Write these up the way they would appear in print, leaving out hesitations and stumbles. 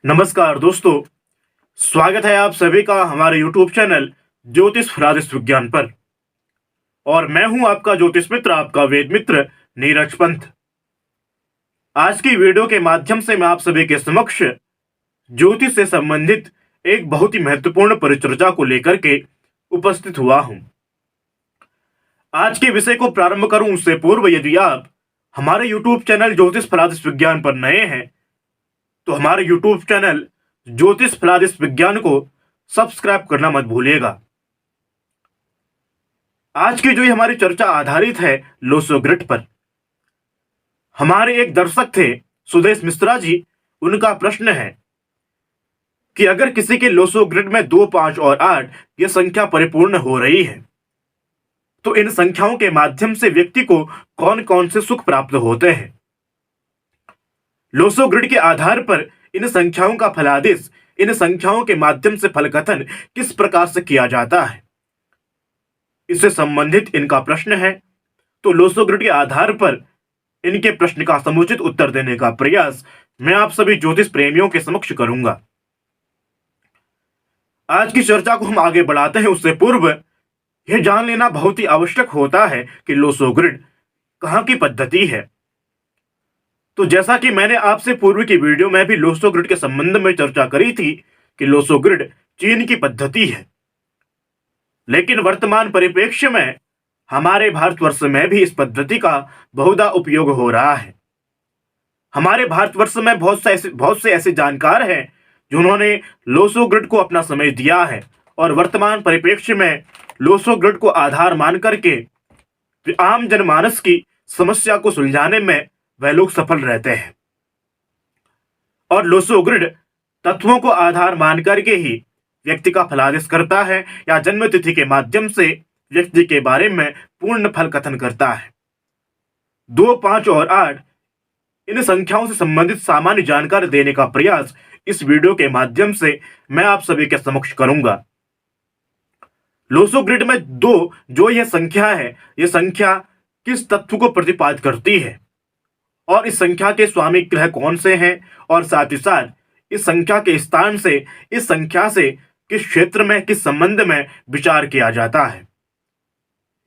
नमस्कार दोस्तों, स्वागत है आप सभी का हमारे YouTube चैनल ज्योतिष फ्रादिश विज्ञान पर। और मैं हूं आपका ज्योतिष मित्र, आपका वेद मित्र नीरज पंथ। आज की वीडियो के माध्यम से मैं आप सभी के समक्ष ज्योतिष से संबंधित एक बहुत ही महत्वपूर्ण परिचर्चा को लेकर के उपस्थित हुआ हूं। आज के विषय को प्रारंभ करूं उससे पूर्व यदि आप हमारे YouTube चैनल ज्योतिष फ्रादिश विज्ञान पर नए हैं तो हमारे YouTube चैनल ज्योतिष फ्रादिश विज्ञान को सब्सक्राइब करना मत भूलिएगा। आज की जो हमारी चर्चा आधारित है लोसो ग्रिड पर। हमारे एक दर्शक थे सुदेश मिश्रा जी, उनका प्रश्न है कि अगर किसी के लोसो ग्रिड में 2, 5 और 8 ये संख्या परिपूर्ण हो रही है तो इन संख्याओं के माध्यम से व्यक्ति को कौन कौन से सुख प्राप्त होते हैं। लोसो ग्रिड के आधार पर इन संख्याओं का फलादेश, इन संख्याओं के माध्यम से फलकथन किस प्रकार से किया जाता है, इससे संबंधित इनका प्रश्न है। तो लोसो ग्रिड के आधार पर इनके प्रश्न का समुचित उत्तर देने का प्रयास मैं आप सभी ज्योतिष प्रेमियों के समक्ष करूंगा। आज की चर्चा को हम आगे बढ़ाते हैं उससे पूर्व यह जान लेना बहुत ही आवश्यक होता है कि लोसो ग्रिड कहां की पद्धति है। तो जैसा कि मैंने आपसे पूर्व की वीडियो में भी लोसो ग्रिड के संबंध में चर्चा करी थी कि लोसो ग्रिड चीन की पद्धति है, लेकिन वर्तमान परिप्रेक्ष्य में हमारे भारतवर्ष में भी इस पद्धति का बहुधा उपयोग हो रहा है। हमारे भारतवर्ष में बहुत से ऐसे जानकार हैं जिन्होंने लोसो ग्रिड को अपना समय दिया है और वर्तमान परिप्रेक्ष्य में लोसो ग्रिड को आधार मान करके आम जनमानस की समस्या को सुलझाने में वह लोग सफल रहते हैं। और लोसो ग्रिड तत्वों को आधार मान करके ही व्यक्ति का फलादेश करता है या जन्म तिथि के माध्यम से व्यक्ति के बारे में पूर्ण फल कथन करता है। 2, 5 और 8 इन संख्याओं से संबंधित सामान्य जानकारी देने का प्रयास इस वीडियो के माध्यम से मैं आप सभी के समक्ष करूंगा। लोसो ग्रिड में 2 जो यह संख्या है, यह संख्या किस तत्व को प्रतिपादित करती है और इस संख्या के स्वामी ग्रह कौन से हैं, और साथ ही साथ इस संख्या के स्थान से, इस संख्या से किस क्षेत्र में, किस संबंध में विचार किया जाता है।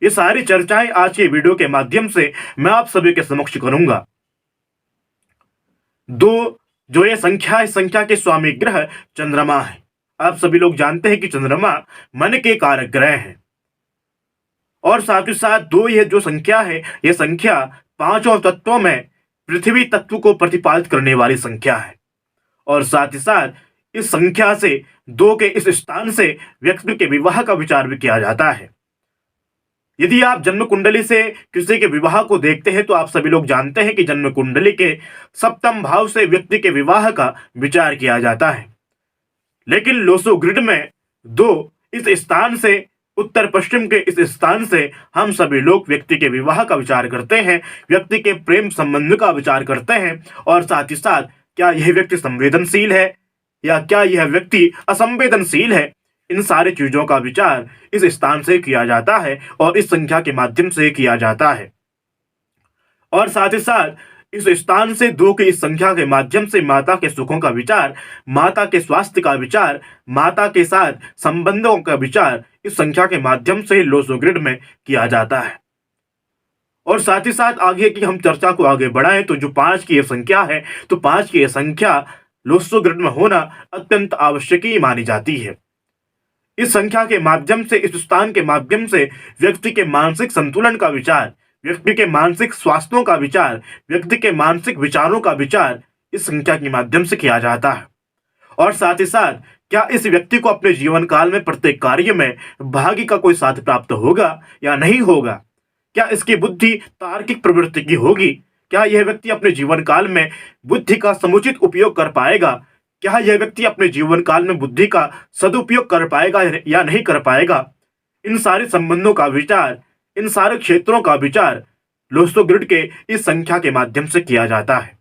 ये सारी चर्चाएं आज के वीडियो के माध्यम से मैं आप सभी के समक्ष करूंगा। 2 जो ये संख्या, इस संख्या के स्वामी ग्रह चंद्रमा है। आप सभी लोग जानते हैं कि चंद्रमा मन के कारक ग्रह हैं। और साथ ही साथ 2 यह जो संख्या है, यह संख्या 5 तत्वों में पृथ्वी तत्व को प्रतिपादित करने वाली संख्या है। और साथ ही साथ इस संख्या से 2 के इस स्थान से व्यक्ति के विवाह का विचार भी किया जाता है। यदि आप जन्म कुंडली से किसी के विवाह को देखते हैं तो आप सभी लोग जानते हैं कि जन्म कुंडली के सप्तम भाव से व्यक्ति के विवाह का विचार किया जाता है। लेकिन लोसो ग्रिड में 2 इस स्थान से, उत्तर पश्चिम के इस स्थान से हम सभी लोग व्यक्ति के विवाह का विचार करते हैं, व्यक्ति के प्रेम संबंध का विचार करते हैं। और साथ ही साथ क्या यह व्यक्ति संवेदनशील है या क्या यह व्यक्ति असंवेदनशील है, इन सारी चीजों का विचार इस स्थान से किया जाता है और इस संख्या के माध्यम से किया जाता है। और साथ ही साथ इस स्थान से 2 की इस संख्या के माध्यम से माता के सुखों का विचार, माता के स्वास्थ्य का विचार, माता के साथ संबंधों का विचार इस संख्या के माध्यम से लोसो ग्रिड में किया जाता है। और साथ ही साथ आगे की हम चर्चा को आगे बढ़ाएं तो जो 5 की यह संख्या है, तो 5 की यह संख्या लोसो ग्रिड में होना अत्यंत आवश्यक ही मानी जाती है। इस संख्या के माध्यम से, इस स्थान के माध्यम से व्यक्ति के मानसिक संतुलन का विचार, व्यक्ति के मानसिक स्वास्थ्यों का विचार, व्यक्ति के मानसिक विचारों का विचार इस संख्या के माध्यम से किया जाता है। और साथ ही साथ क्या इस व्यक्ति को अपने जीवन काल में प्रत्येक कार्य में भाग्य का कोई साथ प्राप्त होगा या नहीं होगा, क्या इसकी बुद्धि तार्किक प्रवृत्ति की होगी, क्या यह व्यक्ति अपने जीवन काल में बुद्धि का समुचित उपयोग कर पाएगा, क्या यह व्यक्ति अपने जीवन काल में बुद्धि का सदुपयोग कर पाएगा या नहीं कर पाएगा, इन सारे संबंधों का विचार, इन सारे क्षेत्रों का विचार लोसो ग्रिड के इस संख्या के माध्यम से किया जाता है।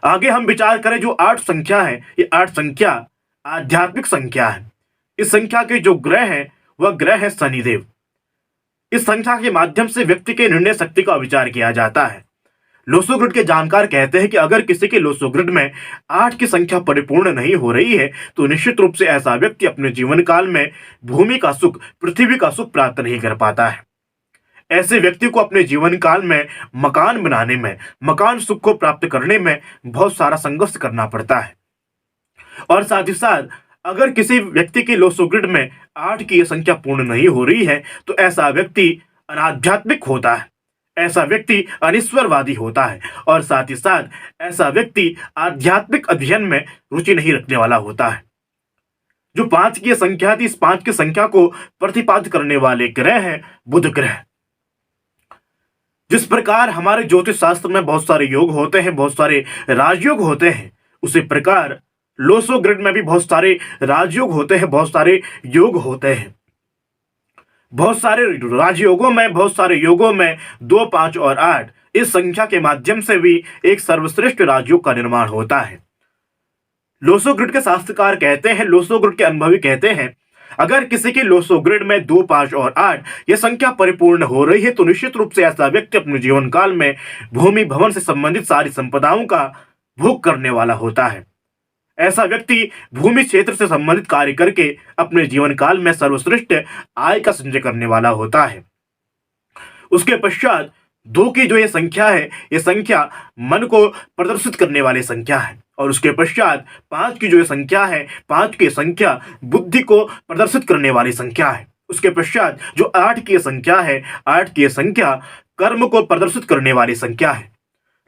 आगे हम विचार करें जो 8 संख्या है, ये 8 संख्या आध्यात्मिक संख्या है। इस संख्या के जो ग्रह है वह ग्रह है शनिदेव। इस संख्या के माध्यम से व्यक्ति के निर्णय शक्ति का विचार किया जाता है। लोसो ग्रिड के जानकार कहते हैं कि अगर किसी के लोसो ग्रिड में 8 की संख्या परिपूर्ण नहीं हो रही है तो निश्चित रूप से ऐसा व्यक्ति अपने जीवन काल में भूमि का सुख, पृथ्वी का सुख प्राप्त नहीं कर पाता है। ऐसे व्यक्ति को अपने जीवन काल में मकान बनाने में, मकान सुख को प्राप्त करने में बहुत सारा संघर्ष करना पड़ता है। और साथ ही साथ अगर किसी व्यक्ति की लोसो ग्रिड में 8 की संख्या पूर्ण नहीं हो रही है तो ऐसा व्यक्ति अनाध्यात्मिक होता है, ऐसा व्यक्ति अनिश्वरवादी होता है और साथ ही साथ ऐसा व्यक्ति आध्यात्मिक अध्ययन में रुचि नहीं रखने वाला होता है। जो 5 की संख्या थी, इस 5 की संख्या को प्रतिपादित करने वाले ग्रह हैं बुध ग्रह। जिस प्रकार हमारे ज्योतिष शास्त्र में बहुत सारे योग होते हैं, बहुत सारे राजयोग होते हैं, उसी प्रकार लोसो ग्रिड में भी बहुत सारे राजयोग होते हैं, बहुत सारे योग होते हैं। बहुत सारे राजयोगों में, बहुत सारे योगों में 2, 5 और 8 इस संख्या के माध्यम से भी एक सर्वश्रेष्ठ राजयोग का निर्माण होता है। लोसो ग्रिड के शास्त्रकार कहते हैं, लोसो ग्रिड के अनुभवी कहते हैं, अगर किसी की लोसो ग्रिड में 2, 5 और 8 यह संख्या परिपूर्ण हो रही है तो निश्चित रूप से ऐसा व्यक्ति अपने जीवन काल में भूमि भवन से संबंधित सारी संपदाओं का भोग करने वाला होता है। ऐसा व्यक्ति भूमि क्षेत्र से संबंधित कार्य करके अपने जीवन काल में सर्वश्रेष्ठ आय का संचय करने वाला होता है। उसके पश्चात 2 की जो ये संख्या है, ये संख्या मन को प्रदर्शित करने वाली संख्या है और उसके पश्चात 5 की जो ये संख्या है, 5 की संख्या बुद्धि को प्रदर्शित करने वाली संख्या है। उसके पश्चात जो 8 की संख्या है, 8 की संख्या कर्म को प्रदर्शित करने वाली संख्या है।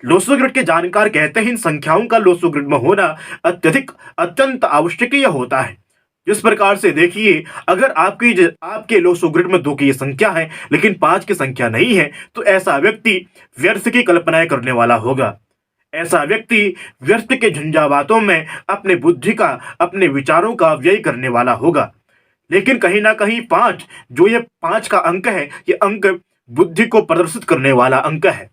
लोसो ग्रिड के जानकार कहते हैं इन संख्याओं का लोसो ग्रिड में होना अत्यंत आवश्यकीय होता है। जिस प्रकार से देखिए, अगर आपके लोसो ग्रिड में 2 की संख्या है लेकिन 5 की संख्या नहीं है तो ऐसा व्यक्ति व्यर्थ की कल्पनाएं करने वाला होगा। ऐसा व्यक्ति व्यर्थ के झंझावातों में अपने बुद्धि का, अपने विचारों का व्यय करने वाला होगा। लेकिन कहीं ना कहीं 5 जो ये 5 का अंक है, ये अंक बुद्धि को प्रदर्शित करने वाला अंक है।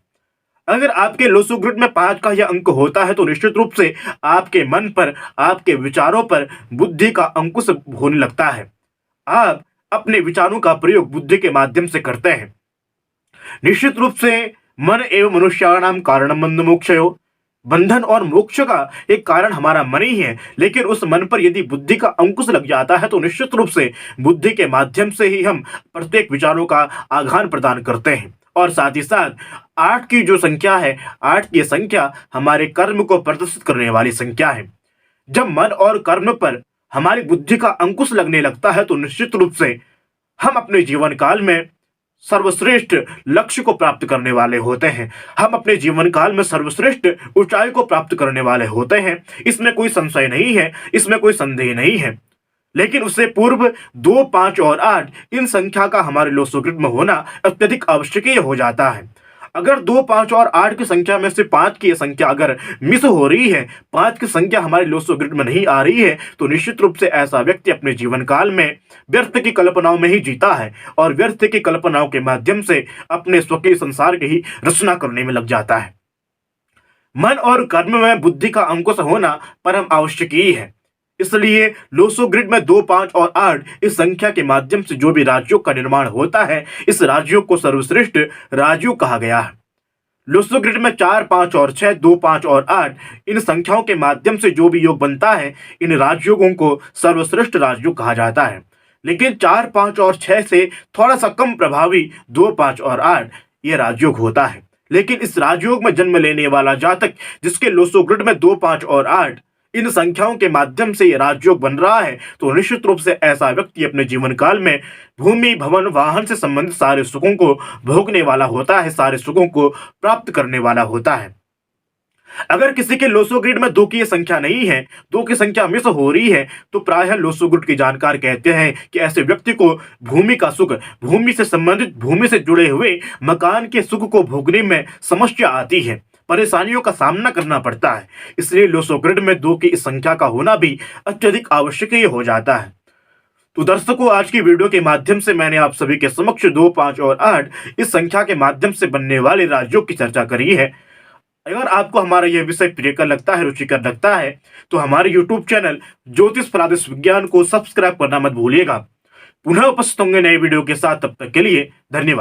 अगर आपके लोसो ग्रिड में 5 का यह अंक होता है तो निश्चित रूप से आपके मन पर, आपके विचारों पर बुद्धि का अंकुश होने लगता है। आप अपने विचारों का प्रयोग बुद्धि के माध्यम से करते हैं। निश्चित रूप से मन एवं मनुष्याणाम कारणम बंध मोक्षयो, बंधन और मोक्ष का एक कारण हमारा मन ही है। लेकिन उस मन पर यदि बुद्धि का अंकुश लग जाता है तो निश्चित रूप से बुद्धि के माध्यम से ही हम प्रत्येक विचारों का आघान प्रदान करते हैं। और साथ ही साथ 8 की जो संख्या है, 8 की संख्या हमारे कर्म को प्रदर्शित करने वाली संख्या है। जब मन और कर्म पर हमारी बुद्धि का अंकुश लगने लगता है तो निश्चित रूप से हम अपने जीवन काल में सर्वश्रेष्ठ लक्ष्य को प्राप्त करने वाले होते हैं। हम अपने जीवन काल में सर्वश्रेष्ठ ऊंचाई को प्राप्त करने वाले होते हैं। इसमें कोई संशय नहीं है, इसमें कोई संदेह नहीं है। लेकिन उससे पूर्व 2, 5 और 8 इन संख्या का हमारे लोसो ग्रिड में होना अत्यधिक आवश्यकीय हो जाता है। अगर 2, 5 और 8 की संख्या में से 5 की संख्या अगर मिस हो रही है, 5 की संख्या हमारे लोसो ग्रिड में नहीं आ रही है तो निश्चित रूप से ऐसा व्यक्ति अपने जीवन काल में व्यर्थ की कल्पनाओं में ही जीता है और व्यर्थ की कल्पनाओं के माध्यम से अपने स्वकीय संसार की ही रचना करने में लग जाता है। मन और कर्म में बुद्धि का अंकुश होना परम आवश्यक ही है। इसलिए लोसो ग्रिड में 2, 5 और 8 इस संख्या के माध्यम से जो भी राजयोग का निर्माण होता है, इस राजयोग को सर्वश्रेष्ठ राजयोग कहा गया है। लोसो ग्रिड में 4, 5 और 6, 2, 5 और 8 इन संख्याओं के माध्यम से जो भी योग बनता है, इन राजयोगों को सर्वश्रेष्ठ राजयोग कहा जाता है। लेकिन 4, 5 और 6 से थोड़ा सा कम प्रभावी 2, 5 और 8 ये राजयोग होता है। लेकिन इस राजयोग में जन्म लेने वाला जातक जिसके लोसो ग्रिड में 2, 5 और 8 इन संख्याओं के माध्यम से ये राजयोग बन रहा है तो निश्चित रूप से ऐसा व्यक्ति अपने जीवन काल में भूमि भवन वाहन से संबंधित सारे सुखों को भोगने वाला होता है, सारे सुखों को प्राप्त करने वाला होता है। अगर किसी के लोसो ग्रिड में 2 की संख्या नहीं है, 2 की संख्या मिस हो रही है तो प्रायः लोसो ग्रिड के जानकार कहते हैं कि ऐसे व्यक्ति को भूमि का सुख, भूमि से संबंधित, भूमि से जुड़े हुए मकान के सुख को भोगने में समस्या आती है, परेशानियों का सामना करना पड़ता है। इसलिए लोसो ग्रिड में 2 की इस संख्या का होना भी अत्यधिक आवश्यक हो जाता है। तो दर्शकों, आज की वीडियो के माध्यम से मैंने आप सभी के समक्ष 2, 5 और 8 इस संख्या के माध्यम से बनने वाले राजयोग की चर्चा करी है। अगर आपको हमारा यह विषय प्रियकर लगता है, रुचिकर लगता है तो हमारे YouTube चैनल ज्योतिष प्रादेश विज्ञान को सब्सक्राइब करना मत भूलिएगा। पुनः उपस्थित होंगे नए वीडियो के साथ, तब तक के लिए धन्यवाद।